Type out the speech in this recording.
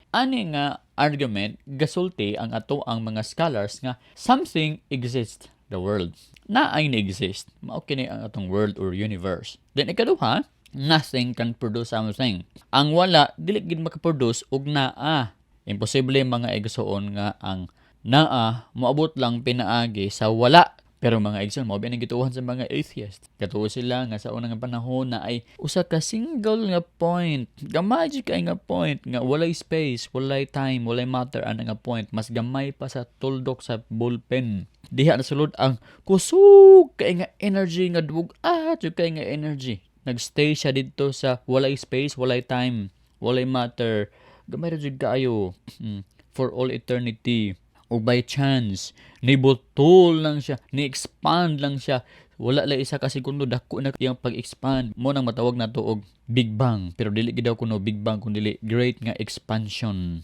Ani nga argument gasulti ang ato ang mga scholars nga something exists the world. Na ay na-exist. Mao kini ang atong world or universe. Then ikaduha, nothing can produce something. Ang wala dili gid makaproduce og naa. Imposible mga igsoon nga ang naa moabot lang pinaagi sa wala. Pero mga igsoon mao ba gituohan sa mga atheist. Katuo sila nga sa unang panahon na ay usa ka single nga point. Gamay jud kay nga point nga walay space, walay time, walay matter ana nga point. Mas gamay pa sa tuldok sa ballpen. Diha nasulod ang kusog kay nga energy nga dug jud kay nga energy. Nagstay siya dito sa walay space, walay time, walay matter. Gamay ra jud kaayo for all eternity. O by chance, nibutol lang siya, ni-expand lang siya. Wala lang isa ka segundo dako na iyang pag-expand. Mo nang matawag nato og Big Bang, pero dili gid daw kuno Big Bang kundi Great nga expansion.